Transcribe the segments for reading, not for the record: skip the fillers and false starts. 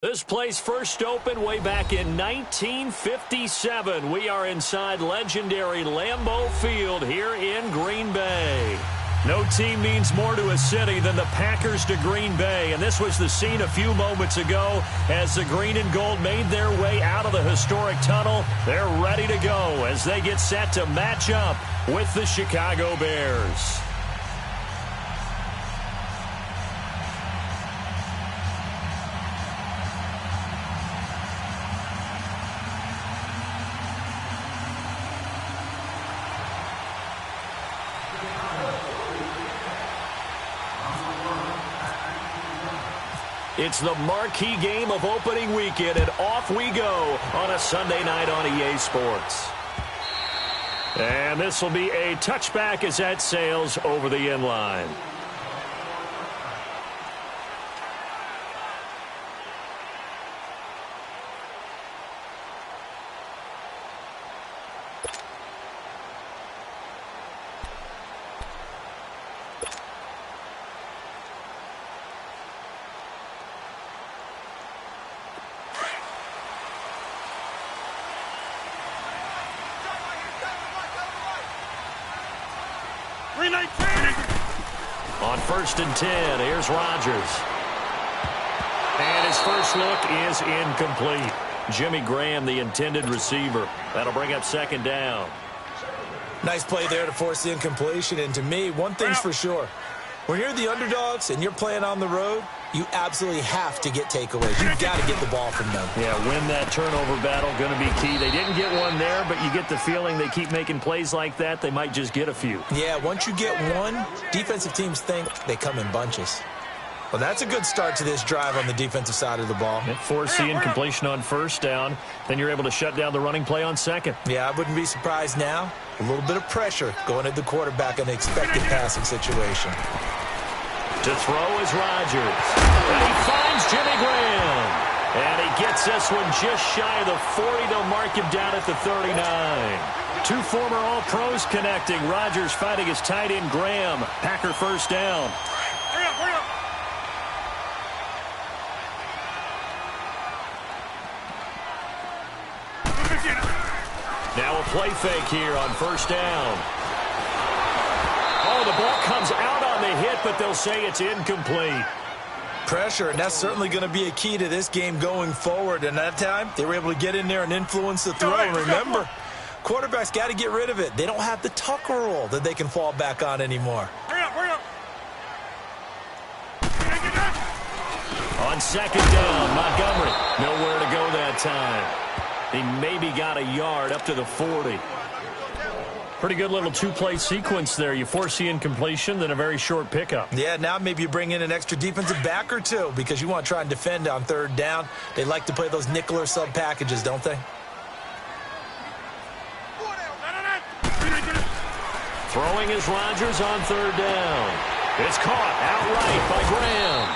This place first opened way back in 1957. We are inside legendary Lambeau Field here in Green Bay. No team means more to a city than the Packers to Green Bay, and this was the scene a few moments ago as the green and gold made their way out of the historic tunnel. They're ready to go as they get set to match up with the Chicago Bears. It's the marquee game of opening weekend, and off we go on a Sunday night on EA Sports. And this will be a touchback as that sails over the end line. On 1st and 10, here's Rodgers. And his first look is incomplete. Jimmy Graham, the intended receiver. That'll bring up 2nd down. Nice play there to force the incompletion. And to me, one thing's for sure. When you're the underdogs and you're playing on the road, you absolutely have to get takeaways. You've got to get the ball from them. Yeah, win that turnover battle, going to be key. They didn't get one there, but you get the feeling they keep making plays like that, they might just get a few. Yeah, once you get one, defensive teams think they come in bunches. Well, that's a good start to this drive on the defensive side of the ball. Force the incompletion on 1st down. Then you're able to shut down the running play on 2nd. Yeah, I wouldn't be surprised now. A little bit of pressure going at the quarterback in an expected passing situation. To throw is Rodgers. And he finds Jimmy Graham. And he gets this one just shy of the 40. They'll mark him down at the 39. Two former All-Pros connecting. Rodgers fighting his tight end Graham. Packer 1st down. Hurry up, hurry up. Now a play fake here on 1st down. Oh, the ball comes out on the hit, but they'll say it's incomplete. Pressure, and that's certainly going to be a key to this game going forward. And that time, they were able to get in there and influence the throw. And remember, quarterbacks got to get rid of it. They don't have the Tucker rule that they can fall back on anymore. Hurry up, hurry up. On 2nd down, Montgomery. Nowhere to go that time. He maybe got a yard up to the 40. Pretty good little two-play sequence there. You force the incompletion, then a very short pickup. Yeah, now maybe you bring in an extra defensive back or two because you want to try and defend on 3rd down. They like to play those nickel or sub packages, don't they? Throwing is Rodgers on 3rd down. It's caught outright by Graham.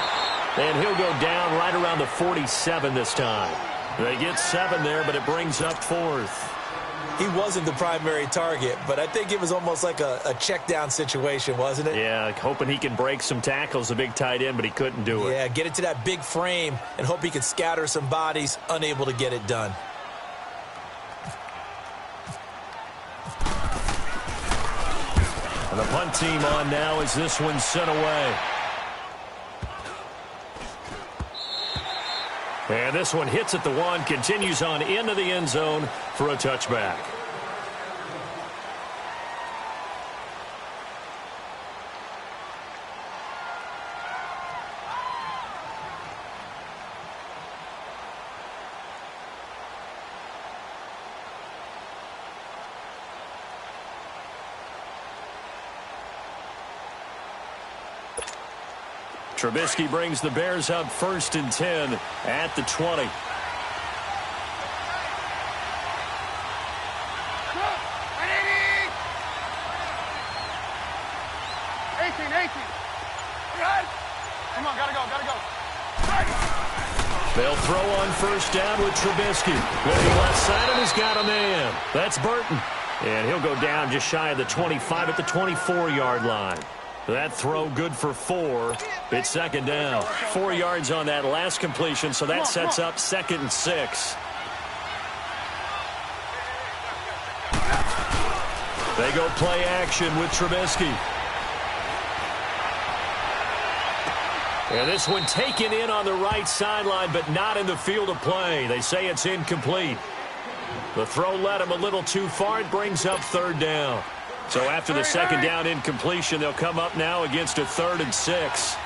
And he'll go down right around the 47 this time. They get 7 there, but it brings up 4th. He wasn't the primary target, but I think it was almost like a check down situation, wasn't it? Yeah, hoping he can break some tackles, a big tight end, but he couldn't do it. Yeah, get it to that big frame and hope he can scatter some bodies, unable to get it done. And the punt team on now as this one's sent away. And this one hits at the 1, continues on into the end zone for a touchback. Trubisky brings the Bears up 1st and 10 at the 20. 18, 18. Come on, gotta go. They'll throw on 1st down with Trubisky. Looking left side, and he's got a man. That's Burton. And he'll go down just shy of the 25 at the 24-yard line. That throw good for 4. It's second down. 4 yards on that last completion, so that sets up 2nd and 6. They go play action with Trubisky. And this one taken in on the right sideline, but not in the field of play. They say it's incomplete. The throw led him a little too far. It brings up 3rd down. So after the 2nd down incompletion, they'll come up now against a 3rd and 6.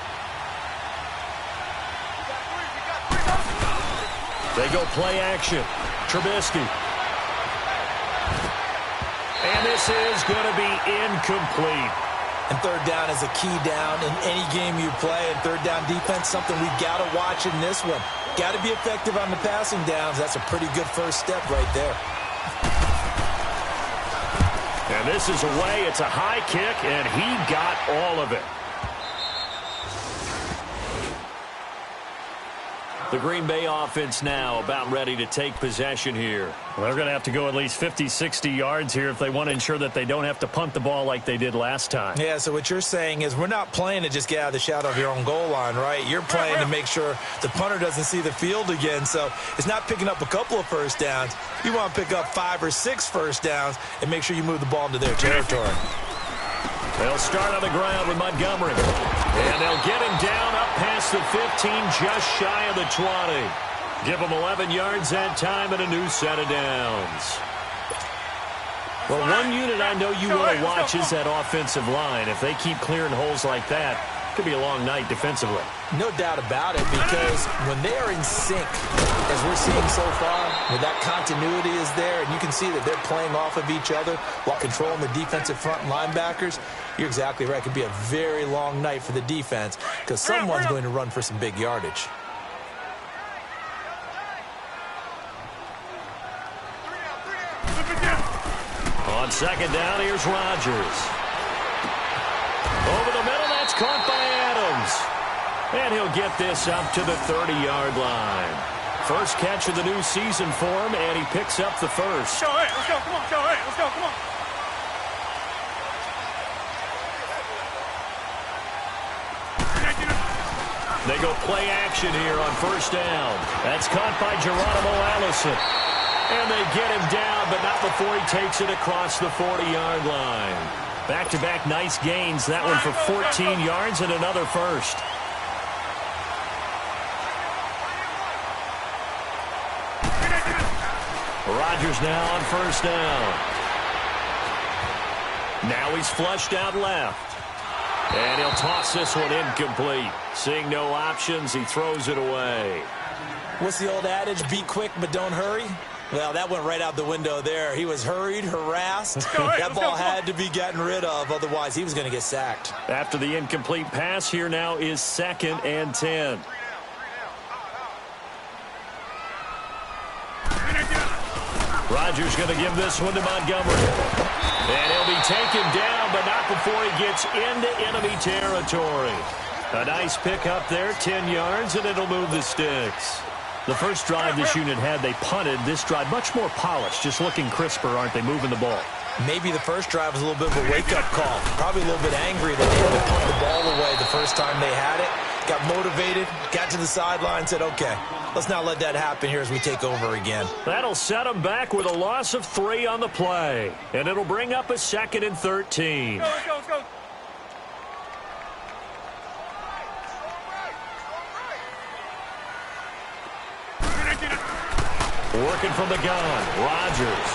They go play action. Trubisky. And this is going to be incomplete. And 3rd down is a key down in any game you play. And 3rd down defense, something we've got to watch in this one. Got to be effective on the passing downs. That's a pretty good first step right there. And this is away. It's a high kick, and he got all of it. The Green Bay offense now about ready to take possession here. Well, they're going to have to go at least 50, 60 yards here if they want to ensure that they don't have to punt the ball like they did last time. Yeah, so what you're saying is we're not playing to just get out of the shadow of your own goal line, right? You're playing to make sure the punter doesn't see the field again. So it's not picking up a couple of first downs. You want to pick up 5 or 6 first downs and make sure you move the ball into their territory. They'll start on the ground with Montgomery. And they'll get him down up past the 15, just shy of the 20. Give him 11 yards that time and a new set of downs. Well, one unit I know you want to watch is that offensive line. If they keep clearing holes like that, it could be a long night defensively. No doubt about it, because when they are in sync, as we're seeing so far, where that continuity is there, and you can see that they're playing off of each other while controlling the defensive front and linebackers, you're exactly right. It could be a very long night for the defense because someone's going to run for some big yardage. On 2nd down, here's Rodgers. Over the middle, that's caught by Adams. And he'll get this up to the 30-yard line. First catch of the new season for him, and he picks up the first. Go ahead, let's go, come on, go ahead, let's go, come on. They go play action here on 1st down. That's caught by Geronimo Allison. And they get him down, but not before he takes it across the 40-yard line. Back-to-back nice gains. That one for 14 yards and another first. Rodgers now on 1st down. Now he's flushed out left. And he'll toss this one incomplete. Seeing no options, he throws it away. What's the old adage? Be quick, but don't hurry. Well, that went right out the window there. He was hurried, harassed. That ball had to be gotten rid of. Otherwise, he was going to get sacked. After the incomplete pass, here now is 2nd and 10. Rodgers going to give this one to Montgomery. And he'll be taken down, but not before he gets into enemy territory. A nice pickup there, 10 yards, and it'll move the sticks. The first drive this unit had, they punted. This drive, much more polished, just looking crisper, aren't they, moving the ball? Maybe the first drive was a little bit of a wake-up call. Probably a little bit angry that they had to punt the ball away the first time they had it. Got motivated, got to the sideline, said, okay, let's not let that happen here as we take over again. That'll set them back with a loss of 3 on the play. And it'll bring up a 2nd and 13. Let's go, let's go. Working from the gun, Rodgers.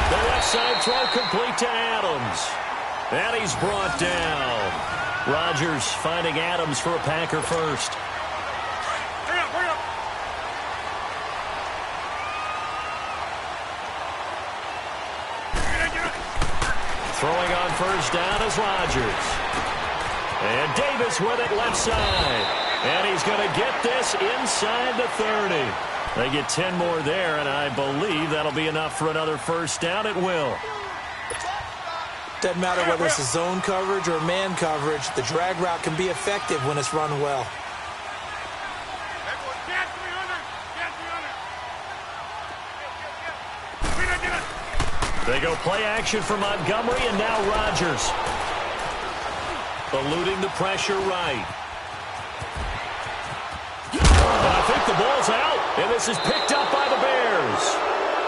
The left side throw complete to Adams. And he's brought down. Rodgers finding Adams for a Packer first. Hurry up, hurry up. Throwing on 1st down is Rodgers. And Davis with it left side. And he's going to get this inside the 30. They get 10 more there, and I believe that'll be enough for another 1st down. It will. Doesn't matter whether it's a zone coverage or man coverage, the drag route can be effective when it's run well. They go play action for Montgomery, and now Rodgers. eluding the pressure right. And I think the ball's out, and this is picked up by the Bears.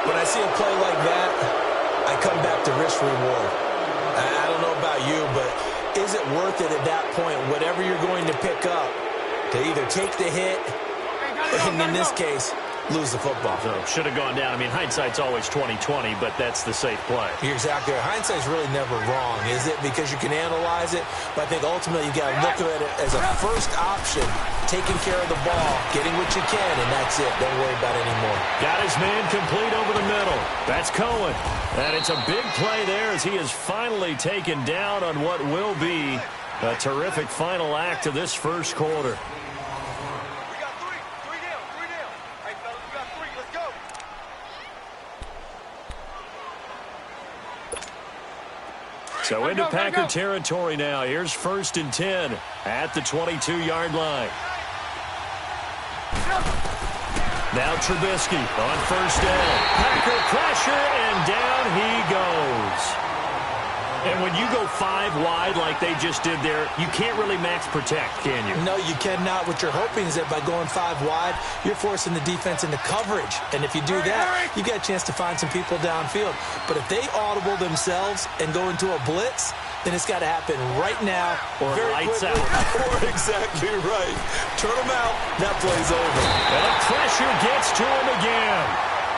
When I see a play like that, I come back to risk reward. I don't know about you, but is it worth it at that point, whatever you're going to pick up, to either take the hit, and in this case, lose the football? So should have gone down. I mean, hindsight's always 20/20, but that's the safe play. You're exactly right. Hindsight's really never wrong, is it? Because you can analyze it, but I think ultimately you got to look at it as a first option, taking care of the ball, getting what you can, and that's it. Don't worry about it anymore. Got his man complete over the middle. That's Cohen. And it's a big play there as he is finally taken down on what will be a terrific final act of this first quarter. So into Packer territory now. Here's 1st and 10 at the 22-yard line. Now Trubisky on 1st down. Packer pressure, and down he goes. And when you go 5 wide like they just did there, you can't really max protect, can you? No, you cannot. What you're hoping is that by going 5 wide, you're forcing the defense into coverage. And if you do that, you get a chance to find some people downfield. But if they audible themselves and go into a blitz, then it's got to happen right now. Or lights out. Or exactly right. Turn them out. That play's over. And the pressure gets to him again.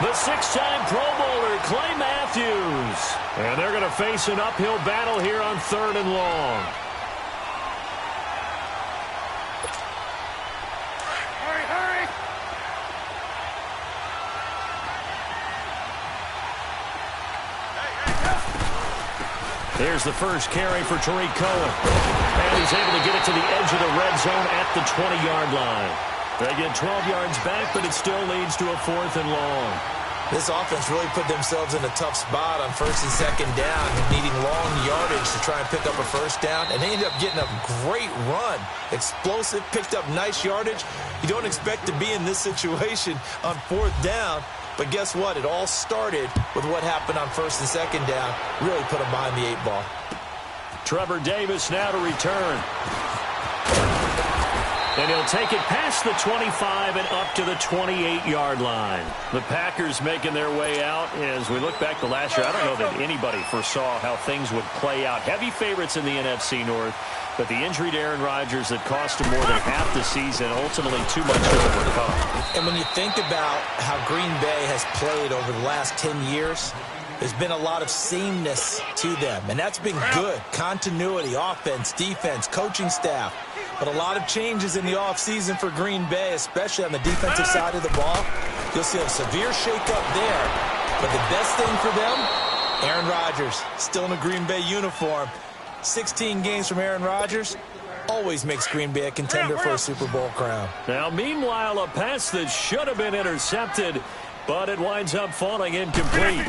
The 6-time Pro Bowler, Clay Matthews. And they're going to face an uphill battle here on 3rd and long. Hurry, hurry! Here's the first carry for Tariq Cohen. And he's able to get it to the edge of the red zone at the 20-yard line. They get 12 yards back, but it still leads to a 4th and long. This offense really put themselves in a tough spot on 1st and 2nd down, needing long yardage to try and pick up a 1st down, and they ended up getting a great run. Explosive, picked up nice yardage. You don't expect to be in this situation on 4th down, but guess what? It all started with what happened on 1st and 2nd down. Really put them behind the 8 ball. Trevor Davis now to return. And he'll take it past the 25 and up to the 28-yard line. The Packers making their way out. As we look back to last year, I don't know that anybody foresaw how things would play out. Heavy favorites in the NFC North, but the injury to Aaron Rodgers that cost him more than half the season, ultimately too much to overcome. And when you think about how Green Bay has played over the last 10 years, there's been a lot of sameness to them, and that's been good. Continuity, offense, defense, coaching staff. But a lot of changes in the offseason for Green Bay, especially on the defensive side of the ball. You'll see a severe shakeup there. But the best thing for them, Aaron Rodgers, still in a Green Bay uniform. 16 games from Aaron Rodgers always makes Green Bay a contender for a Super Bowl crown. Now, meanwhile, a pass that should have been intercepted, but it winds up falling incomplete.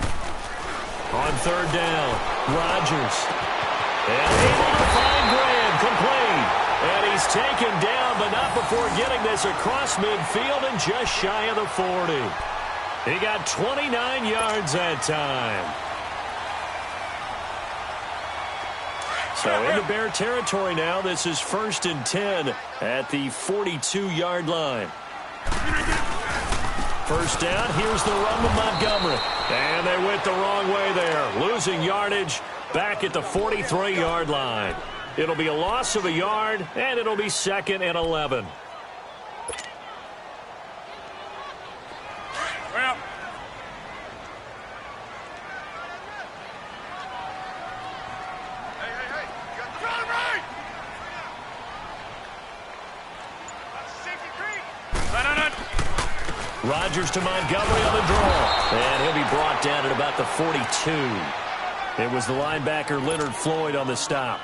On 3rd down, Rodgers. And able to find Graham, complete. And he's taken down, but not before getting this across midfield and just shy of the 40. He got 29 yards that time. So into Bear territory now. This is 1st and 10 at the 42-yard line. 1st down, here's the run with Montgomery. And they went the wrong way there. Losing yardage back at the 43-yard line. It'll be a loss of a yard, and it'll be 2nd and 11. Well. Hey. You got the run right. Rodgers to Montgomery on the draw. And he'll be brought down at about the 42. It was the linebacker Leonard Floyd on the stop.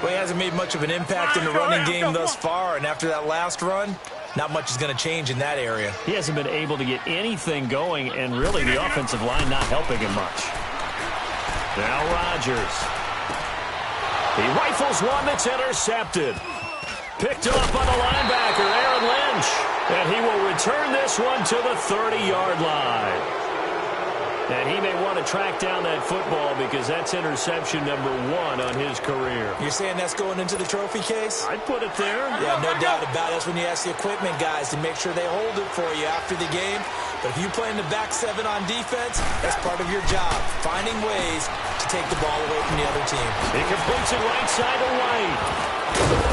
Well, he hasn't made much of an impact in the running game thus far, and after that last run, not much is going to change in that area. He hasn't been able to get anything going, and really the offensive line not helping him much. Now Rodgers. He rifles one that's intercepted. Picked off by the linebacker, Aaron Lynch. And he will return this one to the 30-yard line. And he may want to track down that football because that's interception number 1 on his career. You're saying that's going into the trophy case? I'd put it there. Yeah, no doubt about it. That's when you ask the equipment guys to make sure they hold it for you after the game. But if you play in the back 7 on defense, that's part of your job, finding ways to take the ball away from the other team. He completes it right side to White.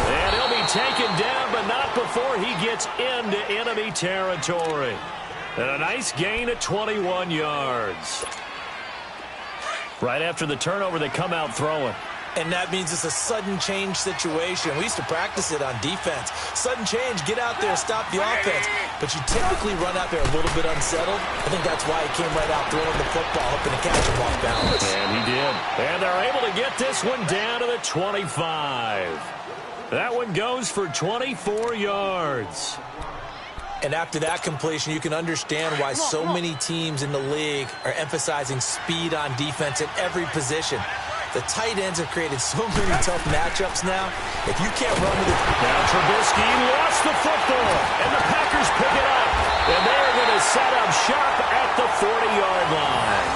And he'll be taken down, but not before he gets into enemy territory. And a nice gain at 21 yards. Right after the turnover, they come out throwing. And that means it's a sudden change situation. We used to practice it on defense. Sudden change, get out there, stop the offense. But you typically run out there a little bit unsettled. I think that's why he came right out throwing the football, hoping to catch him off balance. And he did. And they're able to get this one down to the 25. That one goes for 24 yards. And after that completion, you can understand why so many teams in the league are emphasizing speed on defense at every position. The tight ends have created so many tough matchups now. If you can't run with it. Now Trubisky lost the football, and the Packers pick it up. And they're going to set up shop at the 40-yard line.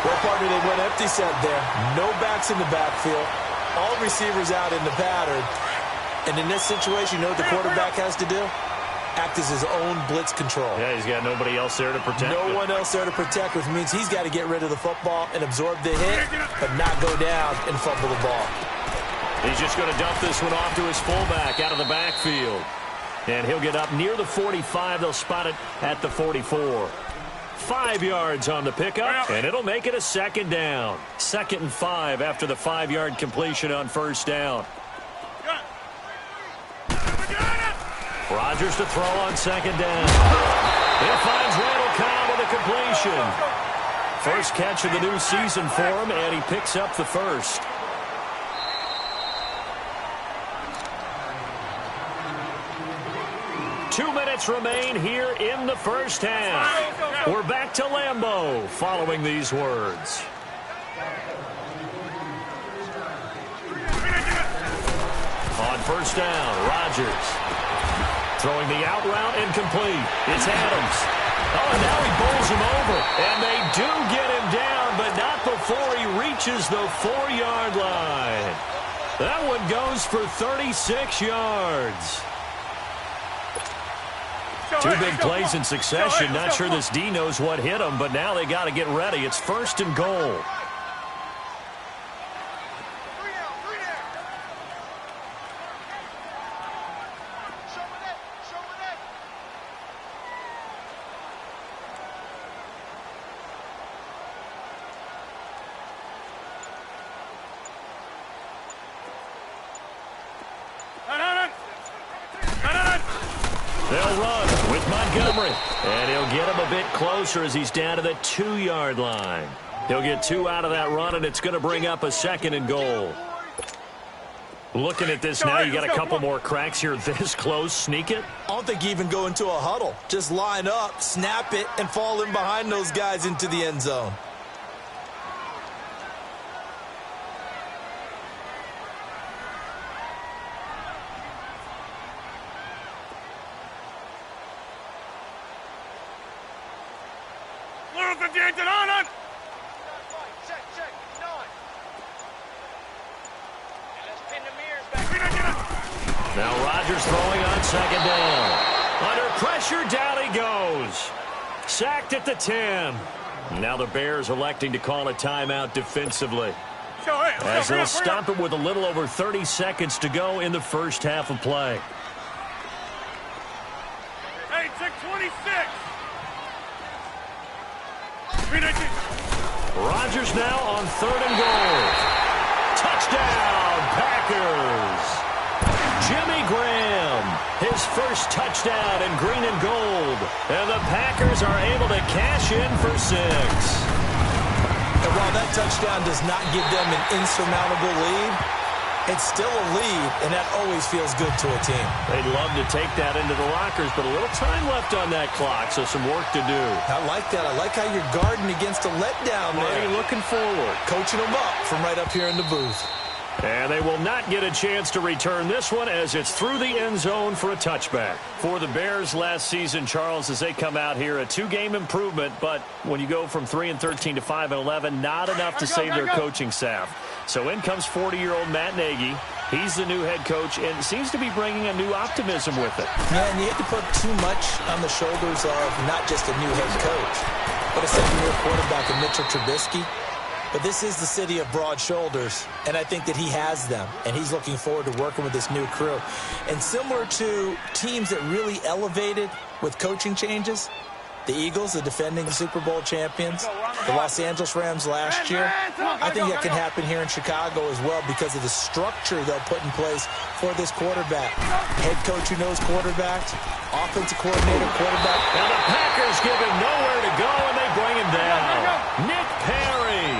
Well, partner, they went empty set there. No backs in the backfield. All receivers out in the pattern. And in this situation, you know what the quarterback has to do? Act as his own blitz control. Yeah, he's got nobody else there to protect him. No one else there to protect, which means he's got to get rid of the football and absorb the hit, but not go down and fumble the ball. He's just going to dump this one off to his fullback out of the backfield. And he'll get up near the 45. They'll spot it at the 44. 5 yards on the pickup, and it'll make it a second down. 2nd and 5 after the 5-yard completion on first down. Rodgers to throw on second down. It finds Randall Cobb with a completion. First catch of the new season for him, and he picks up the first. Two minutes remain here in the first half. We're back to Lambeau following these words. On first down, Rodgers. Throwing the out route incomplete. It's Adams. Oh, and now he bowls him over. And they do get him down, but not before he reaches the 4-yard line. That one goes for 36 yards. Two big plays in succession. Not sure this D knows what hit him, but now they got to get ready. It's 1st and goal. They'll run with Montgomery. And he'll get him a bit closer as he's down to the 2-yard line. He'll get 2 out of that run, and it's going to bring up a 2nd and goal. Looking at this now, you got a couple more cracks here this close. Sneak it. I don't think you even go into a huddle. Just line up, snap it, and fall in behind those guys into the end zone. Now Rodgers throwing on second down. Under pressure, down he goes. Sacked at the 10. Now the Bears electing to call a timeout defensively, as they'll stop it with a little over 30 seconds to go in the first half of play. Hey, check 26. Rodgers now on 3rd and goal. Touchdown, Packers. Jimmy Graham, his first touchdown in green and gold. And the Packers are able to cash in for 6. And while that touchdown does not give them an insurmountable lead, it's still a lead, and that always feels good to a team. They'd love to take that into the lockers, but a little time left on that clock, so some work to do. I like that. I like how you're guarding against a letdown there. Marty looking forward. Coaching them up from right up here in the booth. And they will not get a chance to return this one as it's through the end zone for a touchback. For the Bears last season, Charles, as they come out here, a 2-game improvement, but when you go from 3-13 to 5-11, not enough to save their coaching staff. So in comes 40-year-old Matt Nagy. He's the new head coach and seems to be bringing a new optimism with it. Yeah, and you hate to put too much on the shoulders of not just a new head coach, but a second-year quarterback in Mitchell Trubisky. But this is the city of broad shoulders, and I think that he has them, and he's looking forward to working with this new crew. And similar to teams that really elevated with coaching changes, the Eagles, the defending Super Bowl champions, the Los Angeles Rams last year, I think that can happen here in Chicago as well because of the structure they'll put in place for this quarterback. Head coach who knows quarterbacks, offensive coordinator, quarterback. Now the Packers give him nowhere to go, and they bring him down. Nick Perry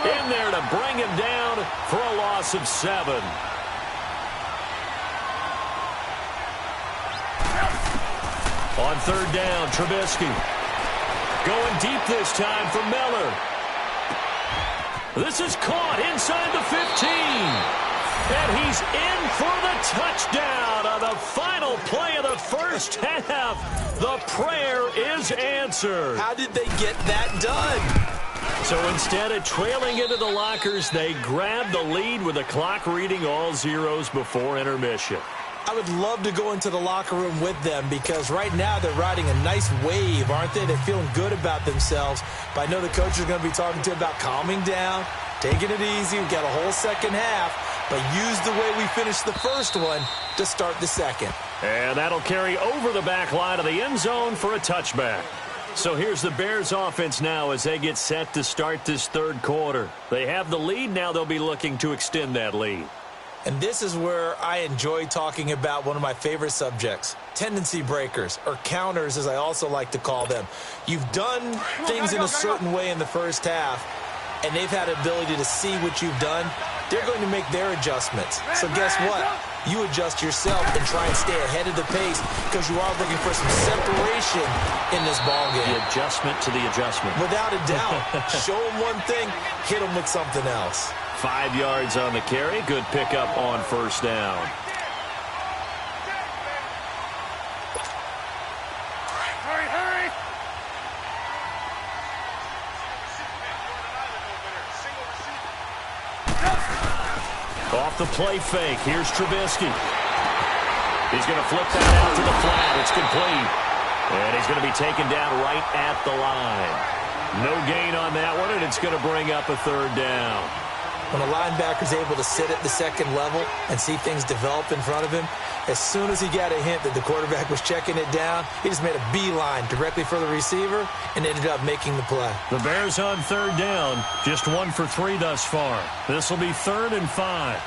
in there to bring him down for a loss of 7. On third down, Trubisky. Going deep this time for Miller. This is caught inside the 15. And he's in for the touchdown on the final play of the first half. The prayer is answered. How did they get that done? So instead of trailing into the lockers, they grab the lead with the clock reading all zeros before intermission. I would love to go into the locker room with them because right now they're riding a nice wave, aren't they? They're feeling good about themselves. But I know the coach is going to be talking to them about calming down, taking it easy. We've got a whole second half, but use the way we finished the first one to start the second. And that'll carry over the back line of the end zone for a touchback. So here's the Bears offense now as they get set to start this third quarter. They have the lead. Now they'll be looking to extend that lead. And this is where I enjoy talking about one of my favorite subjects, tendency breakers, or counters as I also like to call them. You've done things in a certain way in the first half, and they've had an ability to see what you've done. They're going to make their adjustments. So guess what? You adjust yourself and try and stay ahead of the pace because you are looking for some separation in this ballgame. The adjustment to the adjustment. Without a doubt. Show them one thing, hit them with something else. 5 yards on the carry. Good pickup on first down. Hurry, hurry! Off the play fake. Here's Trubisky. He's going to flip that out to the flat. It's complete. And he's going to be taken down right at the line. No gain on that one, and it's going to bring up a third down. When a linebacker's able to sit at the second level and see things develop in front of him, as soon as he got a hint that the quarterback was checking it down, he just made a beeline directly for the receiver and ended up making the play. The Bears on third down, just 1 for 3 thus far. This will be 3rd and 5.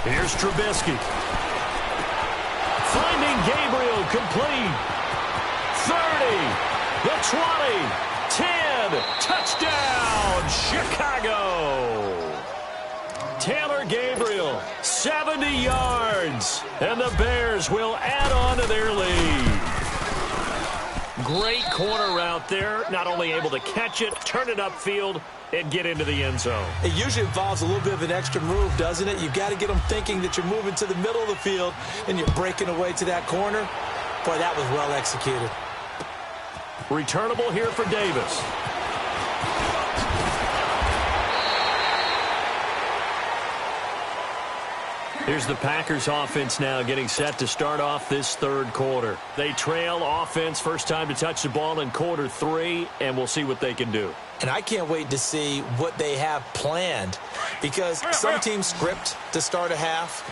Here's Trubisky. Finding Gabriel complete. 30, the 20, 10, touchdown, Chicago. Taylor Gabriel, 70 yards, and the Bears will add on to their lead. Great corner route there, not only able to catch it, turn it upfield, and get into the end zone. It usually involves a little bit of an extra move, doesn't it? You've got to get them thinking that you're moving to the middle of the field and you're breaking away to that corner. Boy, that was well executed. Returnable here for Davis. Here's the Packers offense now getting set to start off this third quarter. They trail offense first time to touch the ball in quarter 3, and we'll see what they can do. And I can't wait to see what they have planned because some teams script to start a half.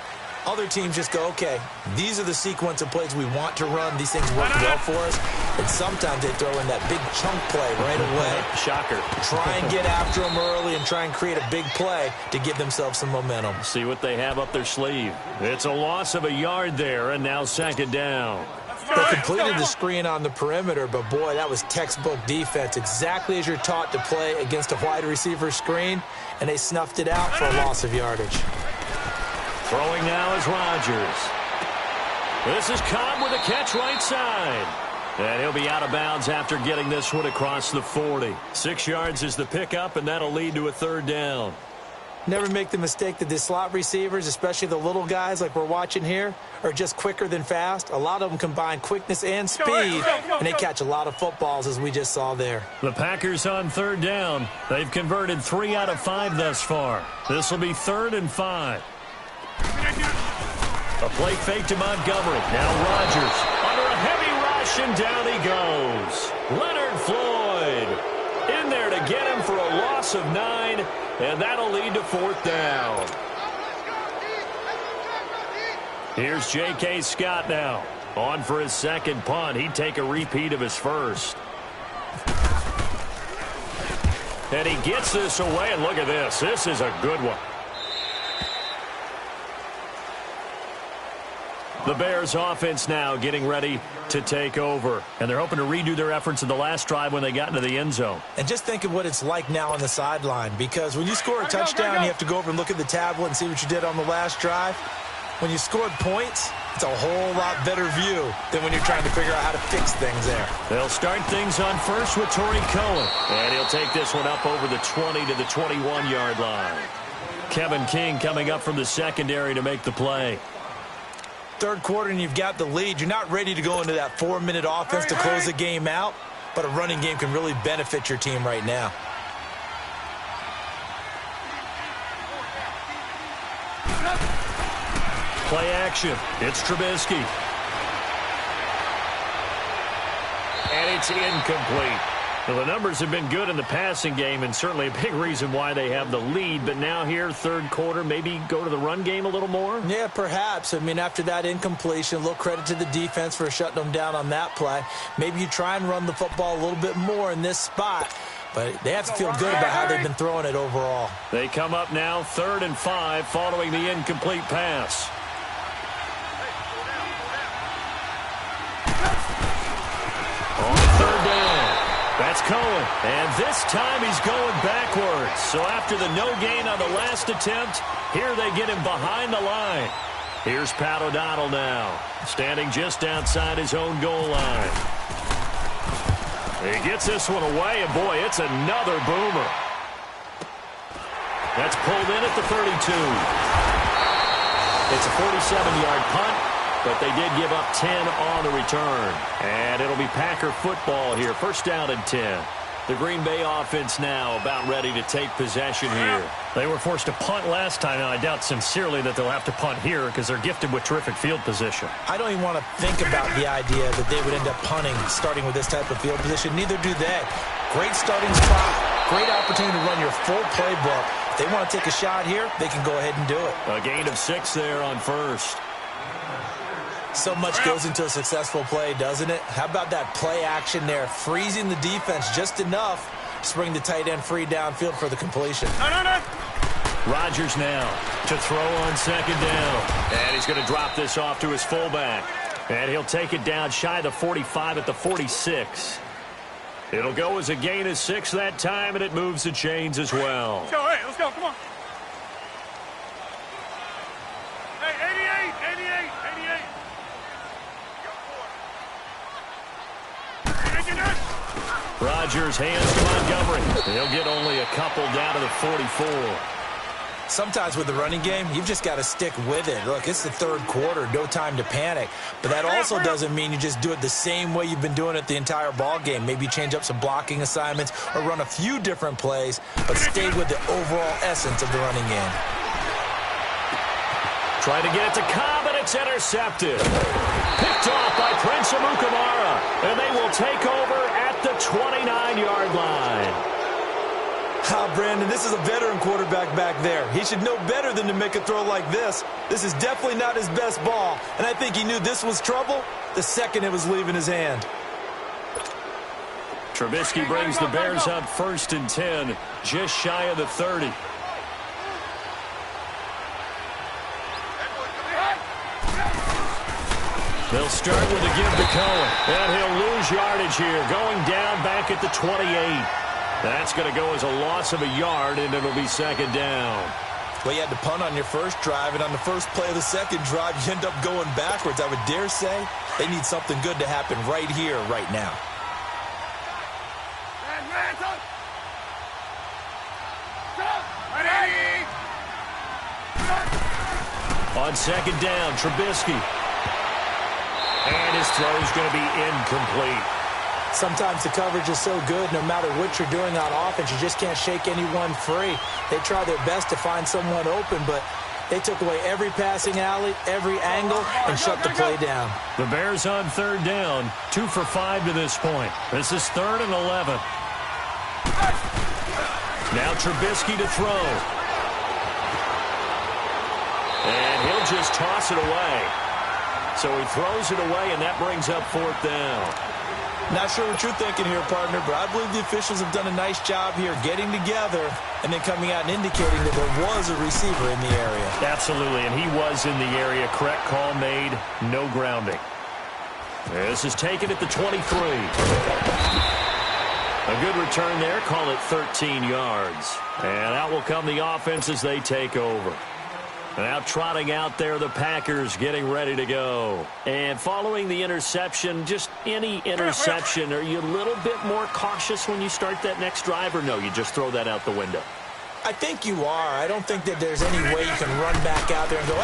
Other teams just go, okay, these are the sequence of plays we want to run. These things work well for us. And sometimes they throw in that big chunk play right away. Shocker. Try and get after them early and try and create a big play to give themselves some momentum. See what they have up their sleeve. It's a loss of a yard there, and now second down. They completed the screen on the perimeter, but boy, that was textbook defense. Exactly as you're taught to play against a wide receiver screen, and they snuffed it out for a loss of yardage. Throwing now is Rodgers. This is Cobb with a catch right side. And he'll be out of bounds after getting this one across the 40. 6 yards is the pickup, and that'll lead to a third down. Never make the mistake that the slot receivers, especially the little guys like we're watching here, are just quicker than fast. A lot of them combine quickness and speed, and they catch a lot of footballs, as we just saw there. The Packers on third down. They've converted 3 out of 5 thus far. This will be 3rd and 5. A play fake to Montgomery. Now Rodgers under a heavy rush, and down he goes. Leonard Floyd in there to get him for a loss of 9, and that'll lead to 4th down. Here's J.K. Scott now. On for his second punt. He'd take a repeat of his first. And he gets this away, and look at this. This is a good one. The Bears offense now getting ready to take over. And they're hoping to redo their efforts in the last drive when they got into the end zone. And just think of what it's like now on the sideline, because when you score a touchdown, you have to go over and look at the tablet and see what you did on the last drive. When you scored points, it's a whole lot better view than when you're trying to figure out how to fix things there. They'll start things on first with Torrey Cohen. And he'll take this one up over the 20 to the 21-yard line. Kevin King coming up from the secondary to make the play. Third quarter and you've got the lead. You're not ready to go into that 4-minute offense to close the game out, but a running game can really benefit your team right now. Play action. It's Trubisky. And it's incomplete. Well, the numbers have been good in the passing game, and certainly a big reason why they have the lead. But now here, third quarter, maybe go to the run game a little more? Yeah, perhaps. I mean, after that incompletion, a little credit to the defense for shutting them down on that play. Maybe you try and run the football a little bit more in this spot. But they have to feel good about how they've been throwing it overall. They come up now 3rd and 5 following the incomplete pass. On 3rd down. That's Cohen, and this time he's going backwards. So after the no gain on the last attempt, here they get him behind the line. Here's Pat O'Donnell now, standing just outside his own goal line. He gets this one away, and boy, it's another boomer. That's pulled in at the 32. It's a 47-yard punt, but they did give up 10 on the return. And it'll be Packer football here. 1st down and 10. The Green Bay offense now about ready to take possession here. They were forced to punt last time, and I doubt sincerely that they'll have to punt here because they're gifted with terrific field position. I don't even want to think about the idea that they would end up punting starting with this type of field position. Neither do they. Great starting spot. Great opportunity to run your full playbook. If they want to take a shot here, they can go ahead and do it. A gain of 6 there on 1st. So much goes into a successful play, doesn't it? How about that play action there? Freezing the defense just enough to bring the tight end free downfield for the completion. No. Rodgers now to throw on 2nd down. And he's going to drop this off to his fullback. And he'll take it down shy of the 45 at the 46. It'll go as a gain of 6 that time, and it moves the chains as well. Let's go, hey, let's go, come on. Hey, 88. Rodgers hands to Montgomery. He'll get only a couple down to the 44. Sometimes with the running game, you've just got to stick with it. Look, it's the 3rd quarter, no time to panic. But that also doesn't mean you just do it the same way you've been doing it the entire ball game. Maybe you change up some blocking assignments or run a few different plays, but stay with the overall essence of the running game. Trying to get it to Cobb, and it's intercepted. Picked off by Prince Amukamara, and they will take over at the 29-yard line. Brandon, this is a veteran quarterback back there. He should know better than to make a throw like this. This is definitely not his best ball, and I think he knew this was trouble the second it was leaving his hand. Trubisky brings the Bears up 1st and 10, just shy of the 30. They'll start with a give to Cohen, and he'll lose yardage here, going down back at the 28. That's going to go as a loss of a yard, and it'll be 2nd down. Well, you had to punt on your first drive, and on the first play of the second drive, you end up going backwards. I would dare say they need something good to happen right here, right now. On second down, Trubisky. And his throw is going to be incomplete. Sometimes the coverage is so good, no matter what you're doing on offense, you just can't shake anyone free. They try their best to find someone open, but they took away every passing alley, every angle, and shut the play down. The Bears on third down, 2 for 5 to this point. This is 3rd and 11. Now Trubisky to throw. And he'll just toss it away. So he throws it away, and that brings up 4th down. Not sure what you're thinking here, partner, but I believe the officials have done a nice job here getting together and then coming out and indicating that there was a receiver in the area. Absolutely, and he was in the area. Correct call made, no grounding. This is taken at the 23. A good return there, call it 13 yards. And out will come the offense as they take over. Now trotting out there, the Packers getting ready to go. And following the interception, just any interception, are you a little bit more cautious when you start that next drive, or no, you just throw that out the window? I think you are. I don't think that there's any way you can run back out there and go,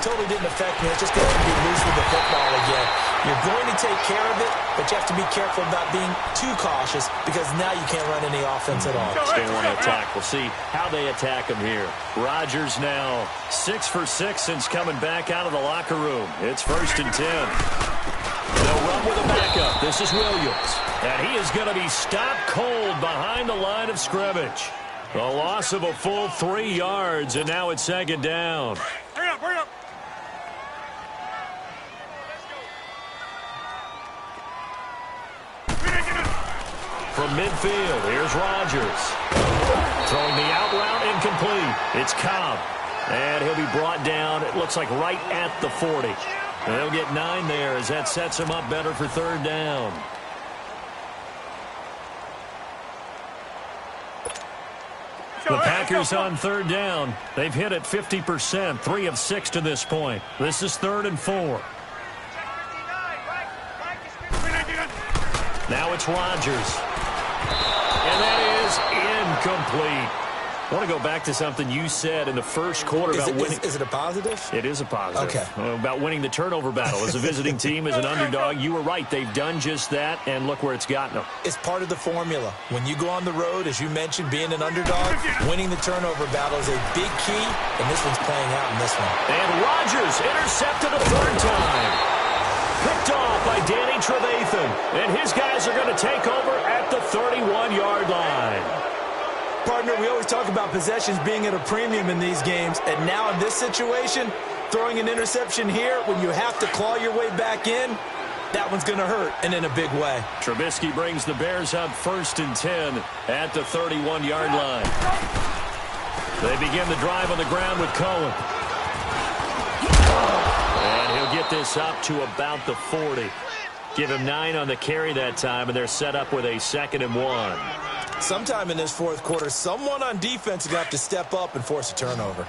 totally didn't affect me. Let's just go ahead and be loose with the football again. You're going to take care of it, but you have to be careful about being too cautious because now you can't run any offense at all. They want to attack. We'll see how they attack them here. Rodgers now 6 for 6 since coming back out of the locker room. It's 1st and 10. They'll run with a backup. This is Williams. And he is going to be stopped cold behind the line of scrimmage. A loss of a full 3 yards, and now it's 2nd down. Hurry up, hurry up. From midfield, here's Rodgers. Throwing the out route, incomplete. It's Cobb. And he'll be brought down, it looks like right at the 40. And they'll get 9 there as that sets him up better for 3rd down. The Packers on 3rd down. They've hit it 50%, 3 of 6 to this point. This is 3rd and 4. Now it's Rodgers. And that is incomplete. I want to go back to something you said in the first quarter about winning. Is it a positive? It is a positive. Okay. About winning the turnover battle as a visiting team, as an underdog. You were right. They've done just that, and look where it's gotten them. It's part of the formula. When you go on the road, as you mentioned, being an underdog, winning the turnover battle is a big key, and this one's playing out in this one. And Rodgers intercepted a 3rd time. Picked off by Danny Trevathan. And his guys are going to take over at the 31-yard line. Partner, we always talk about possessions being at a premium in these games, and now in this situation, throwing an interception here when you have to claw your way back in, that one's going to hurt, and in a big way. Trubisky brings the Bears up 1st and 10 at the 31-yard line. They begin the drive on the ground with Cohen. And he'll get this up to about the 40. Give him 9 on the carry that time, and they're set up with a 2nd and 1. Sometime in this 4th quarter, someone on defense is going to have to step up and force a turnover.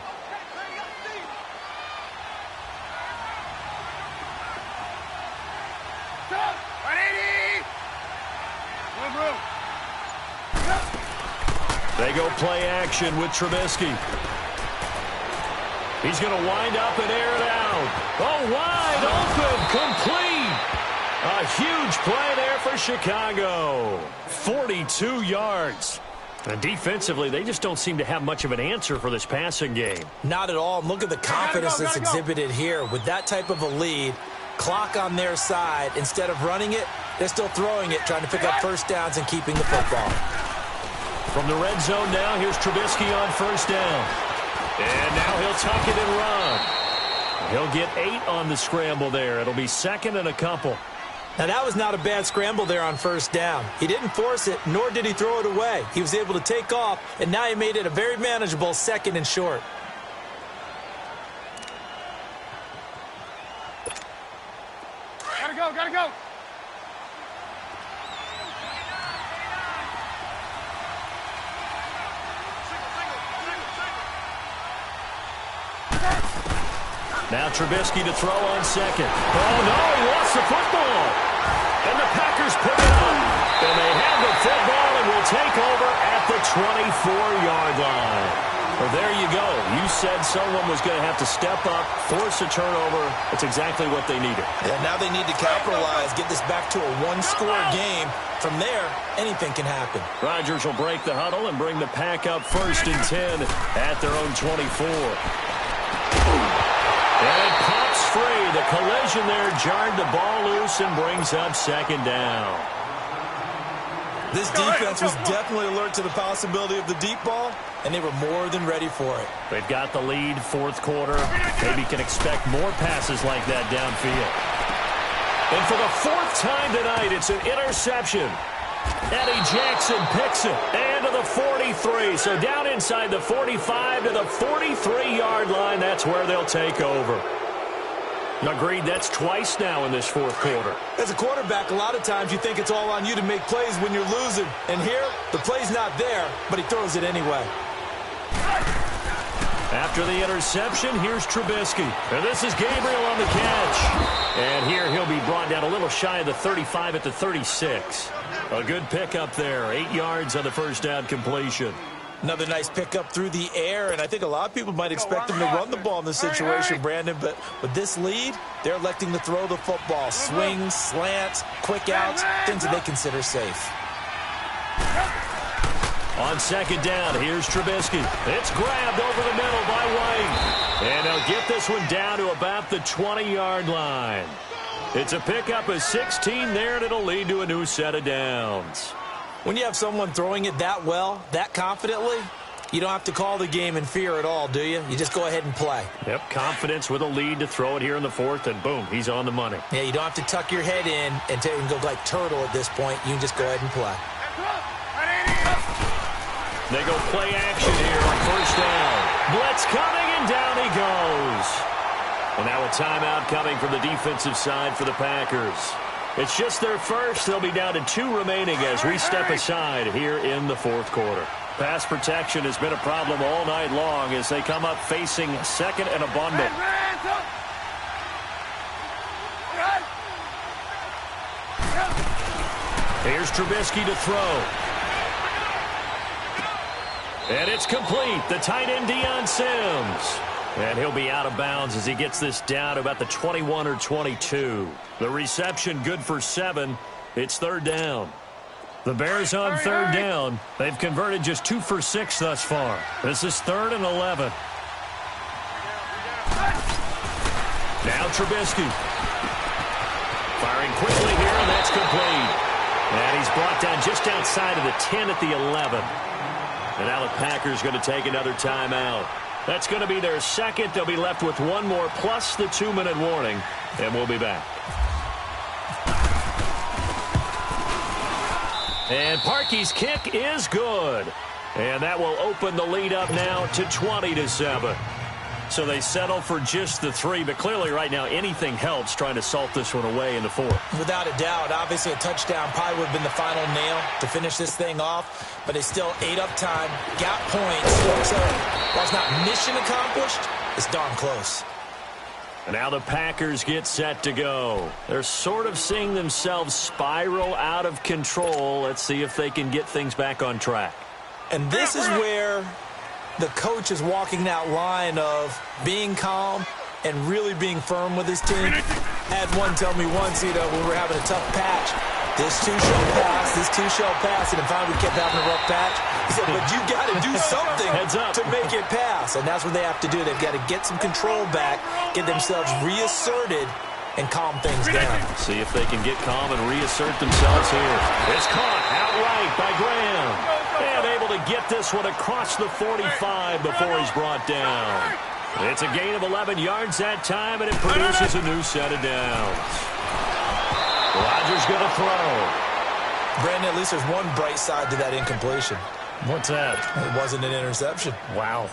They go play action with Trubisky. He's going to wind up and air it out. Oh, wide open, complete. A huge play there for Chicago. 42 yards. And defensively, they just don't seem to have much of an answer for this passing game. Not at all. And look at the confidence that's exhibited here. With that type of a lead, clock on their side, instead of running it, they're still throwing it, trying to pick up 1st downs and keeping the football. From the red zone now, here's Trubisky on 1st down. And now he'll tuck it and run. He'll get 8 on the scramble there. It'll be 2nd and a couple. Now, that was not a bad scramble there on 1st down. He didn't force it, nor did he throw it away. He was able to take off, and now he made it a very manageable 2nd and short. Gotta go, gotta go. Now Trubisky to throw on second. Oh, no, he lost the football. And the Packers pick it up. And they have the football and will take over at the 24-yard line. Well, there you go. You said someone was going to have to step up, force a turnover. That's exactly what they needed. And now they need to capitalize, get this back to a one-score game. From there, anything can happen. Rodgers will break the huddle and bring the Pack up 1st and 10 at their own 24. And it pops free. The collision there jarred the ball loose and brings up 2nd down. This defense was definitely alert to the possibility of the deep ball, and they were more than ready for it. They've got the lead, 4th quarter. Maybe can expect more passes like that downfield. And for the 4th time tonight, it's an interception. Eddie Jackson picks it. And to the 43. So down inside the 45 to the 43-yard line. That's where they'll take over. Agreed, that's twice now in this 4th quarter. As a quarterback, a lot of times you think it's all on you to make plays when you're losing. And here, the play's not there, but he throws it anyway. After the interception, here's Trubisky. And this is Gabriel on the catch. And here he'll be brought down a little shy of the 35 at the 36. A good pickup there. 8 yards on the 1st down completion. Another nice pickup through the air, and I think a lot of people might expect them to run the ball in this situation, Brandon, but with this lead, they're electing to throw the football. Swings, slants, quick outs, things that they consider safe. On 2nd down, here's Trubisky. It's grabbed over the middle by White. And they'll get this one down to about the 20-yard line. It's a pickup of 16 there, and it'll lead to a new set of downs. When you have someone throwing it that well, that confidently, you don't have to call the game in fear at all, do you? You just go ahead and play. Yep, confidence with a lead to throw it here in the 4th, and boom, he's on the money. Yeah, you don't have to tuck your head in and go like turtle at this point. You can just go ahead and play. They go play action here on 1st down. Blitz coming, and down he goes. And now a timeout coming from the defensive side for the Packers. It's just their first. They'll be down to 2 remaining as we step aside here in the 4th quarter. Pass protection has been a problem all night long as they come up facing 2nd and a bundle. Here's Trubisky to throw. And it's complete. The tight end, Deion Sims. And he'll be out of bounds as he gets this down to about the 21 or 22. The reception good for 7. It's 3rd down. The Bears on 3rd down. They've converted just 2 for 6 thus far. This is 3rd and 11. Now Trubisky. Firing quickly here, and that's complete. And he's brought down just outside of the 10 at the 11. And now the Packers going to take another timeout. That's going to be their 2nd. They'll be left with 1 more plus the 2-minute warning. And we'll be back. And Parkey's kick is good. And that will open the lead up now to 20-7. So they settle for just the 3, but clearly right now anything helps trying to salt this one away in the 4th. Without a doubt, obviously a touchdown probably would have been the final nail to finish this thing off, but it's still ate up time, got points, so while it's not mission accomplished, it's darn close. And now the Packers get set to go. They're sort of seeing themselves spiral out of control. Let's see if they can get things back on track. And this is where the coach is walking that line of being calm and really being firm with his team. I had one tell me once, when we were having a tough patch, this too shall pass, this too shall pass, and finally we kept having a rough patch. He said, but you got to do something to make it pass, and that's what they have to do. They've got to get some control back, get themselves reasserted, and calm things down. See if they can get calm and reassert themselves here. It's caught outright by Graham. And able to get this one across the 45 before he's brought down. It's a gain of 11 yards that time, and it produces a new set of downs. Rodgers going to throw. Brandon, at least there's one bright side to that incompletion. What's that? It wasn't an interception. Wow.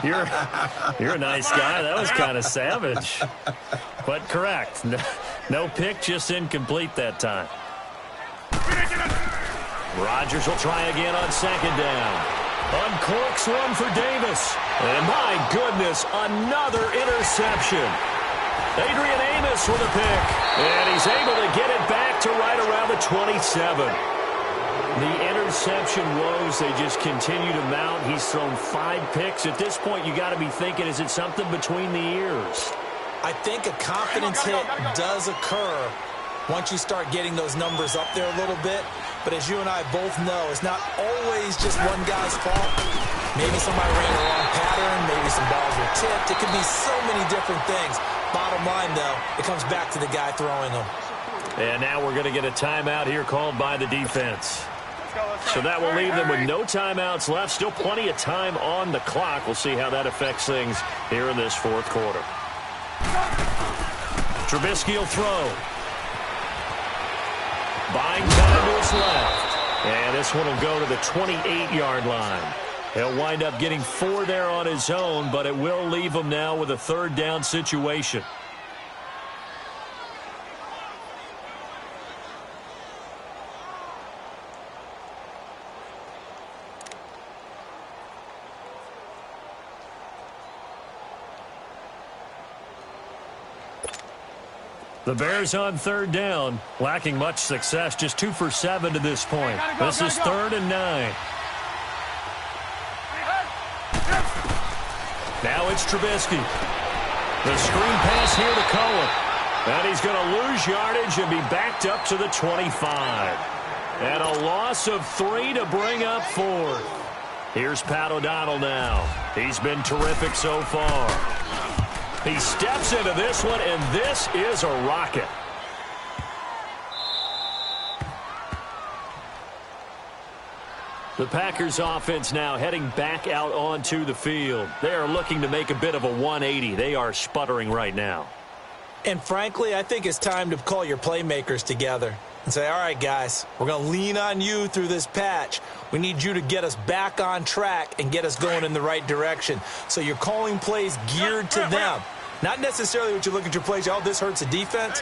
You're a nice guy. That was kind of savage. But correct. No pick, just incomplete that time. Rodgers will try again on 2nd down. Uncorks one for Davis. And my goodness, another interception. Adrian Amos with a pick. And he's able to get it back to right around the 27. The interception woes, they just continue to mount. He's thrown 5 picks. At this point, you got to be thinking, is it something between the ears? I think a confidence hit does occur once you start getting those numbers up there a little bit. But as you and I both know, it's not always just one guy's fault. Maybe somebody ran the wrong pattern. Maybe some balls were tipped. It could be so many different things. Bottom line, though, it comes back to the guy throwing them. And now we're going to get a timeout here called by the defense. So that will leave them with no timeouts left. Still plenty of time on the clock. We'll see how that affects things here in this fourth quarter. Trubisky will throw. Buying time to his left. And this one will go to the 28-yard line. He'll wind up getting 4 there on his own, but it will leave him now with a third down situation. The Bears on third down, lacking much success, just 2 for 7 to this point. This is 3rd and 9. Now it's Trubisky. The screen pass here to Cohen. And he's going to lose yardage and be backed up to the 25. And a loss of 3 to bring up 4th. Here's Pat O'Donnell now. He's been terrific so far. He steps into this one, and this is a rocket. The Packers offense now heading back out onto the field. They are looking to make a bit of a 180. They are sputtering right now. And frankly, I think it's time to call your playmakers together and say, all right, guys, we're going to lean on you through this patch. We need you to get us back on track and get us going in the right direction. So you're calling plays geared to them. Not necessarily what you look at your plays, oh, this hurts the defense.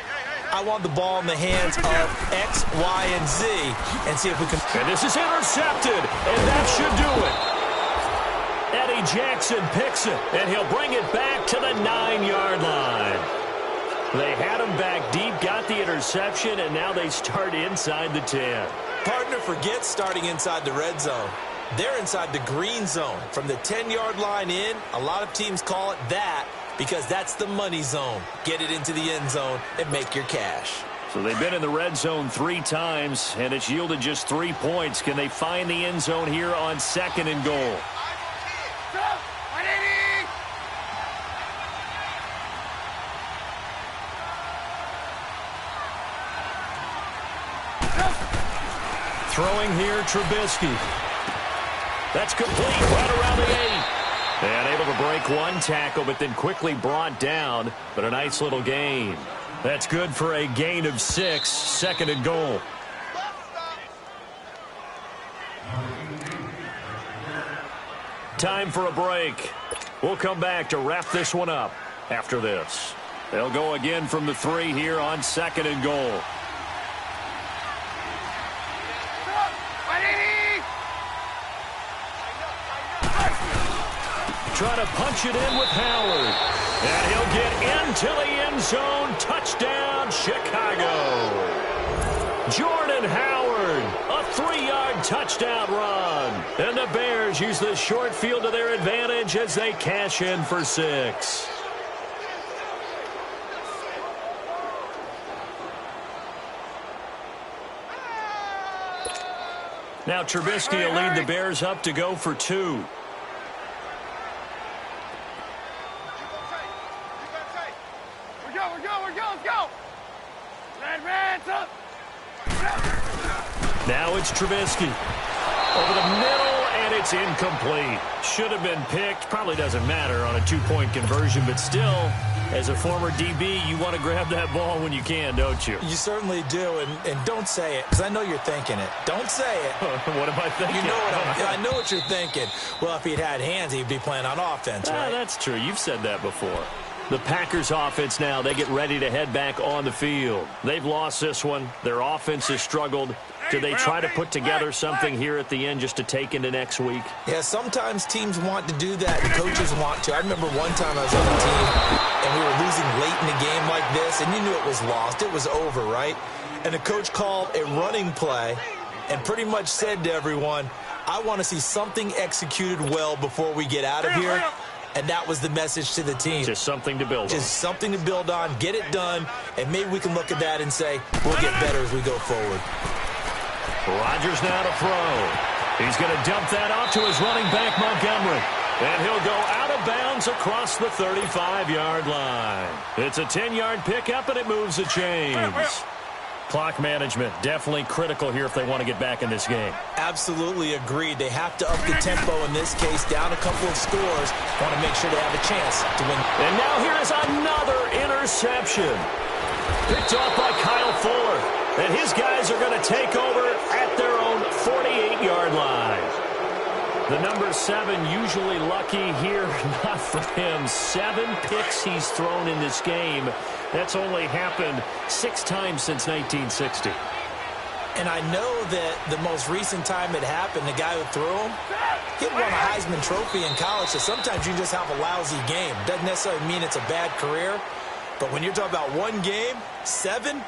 I want the ball in the hands of X, Y, and Z and see if we can. And this is intercepted, and that should do it. Eddie Jackson picks it, and he'll bring it back to the 9-yard line. They had him back deep, got the interception, and now they start inside the 10. Partner forgets starting inside the red zone. They're inside the green zone. From the 10-yard line in, a lot of teams call it that because that's the money zone. Get it into the end zone and make your cash. So they've been in the red zone 3 times, and it's yielded just 3 points. Can they find the end zone here on 2nd and goal? Throwing here, Trubisky. That's complete right around the 8. And able to break one tackle, but then quickly brought down. But a nice little gain. That's good for a gain of 6, 2nd and goal. Time for a break. We'll come back to wrap this one up after this. They'll go again from the 3 here on 2nd and goal. Trying to punch it in with Howard. And he'll get into the end zone. Touchdown, Chicago. Jordan Howard, a 3-yard touchdown run. And the Bears use the short field to their advantage as they cash in for 6. Now Trubisky will lead the Bears up to go for 2. Now it's Trubisky. Over the middle, and it's incomplete. Should have been picked. Probably doesn't matter on a 2-point conversion, but still, as a former DB, you want to grab that ball when you can, don't you? You certainly do, and don't say it, because I know you're thinking it. Don't say it. What am I thinking? You know what I know what you're thinking. Well, if he'd had hands, he'd be playing on offense, right? That's true. You've said that before. The Packers offense now, they get ready to head back on the field. They've lost this one. Their offense has struggled. Do they try to put together something here at the end just to take into next week? Yeah, sometimes teams want to do that and coaches want to. I remember one time I was on a team and we were losing late in a game like this, and you knew it was lost. It was over, right? And the coach called a running play and pretty much said to everyone, I want to see something executed well before we get out of here. And that was the message to the team. Just something to build on. Just something to build on, get it done, and maybe we can look at that and say, we'll get better as we go forward. Rodgers now to throw. He's going to dump that off to his running back, Montgomery. And he'll go out of bounds across the 35-yard line. It's a 10-yard pickup, and it moves the chains. Clock management, definitely critical here if they want to get back in this game. Absolutely agreed. They have to up the tempo in this case, down a couple of scores. Want to make sure they have a chance to win. And now here is another interception. Picked off by Kyle Fuller. And his guys are going to take over at their own 48-yard line. The number 7 usually lucky here, not for him. 7 picks he's thrown in this game. That's only happened 6 times since 1960. And I know that the most recent time it happened, the guy who threw him, he won a Heisman Trophy in college, so sometimes you just have a lousy game. Doesn't necessarily mean it's a bad career, but when you're talking about one game, 7,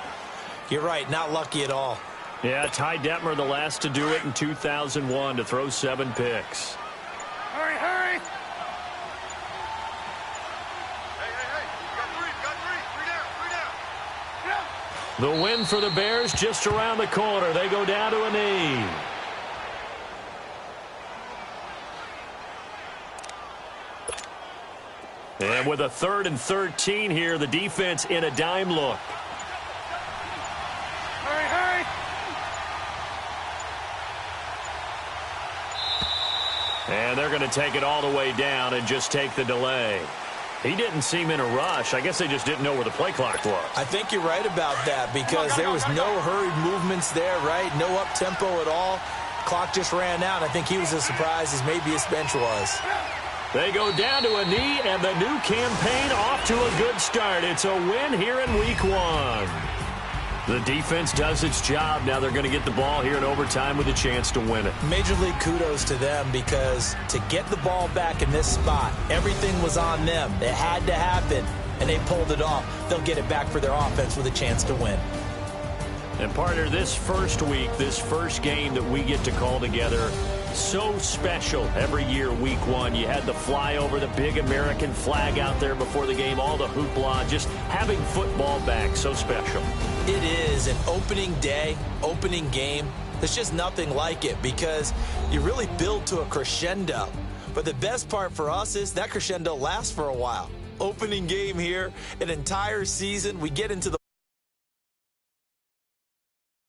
you're right, not lucky at all. Yeah, Ty Detmer, the last to do it in 2001, to throw 7 picks. Hurry, hurry. The win for the Bears just around the corner. They go down to a knee. And with a 3rd and 13 here, the defense in a dime look. Hurry, hurry. And they're going to take it all the way down and just take the delay. He didn't seem in a rush. I guess they just didn't know where the play clock was. I think you're right about that because there was no hurried movements there, right? No up-tempo at all. Clock just ran out. I think he was as surprised as maybe his bench was. They go down to a knee, and the new campaign off to a good start. It's a win here in week 1. The defense does its job. Now they're going to get the ball here in overtime with a chance to win it. Major league kudos to them because to get the ball back in this spot, everything was on them. It had to happen, and they pulled it off. They'll get it back for their offense with a chance to win. And, partner, this first week, this first game that we get to call together, so special every year, week 1. You had the flyover, the big American flag out there before the game, all the hoopla, just having football back, so special. It is an opening day, opening game. There's just nothing like it because you really build to a crescendo. But the best part for us is that crescendo lasts for a while. Opening game here, an entire season, we get into the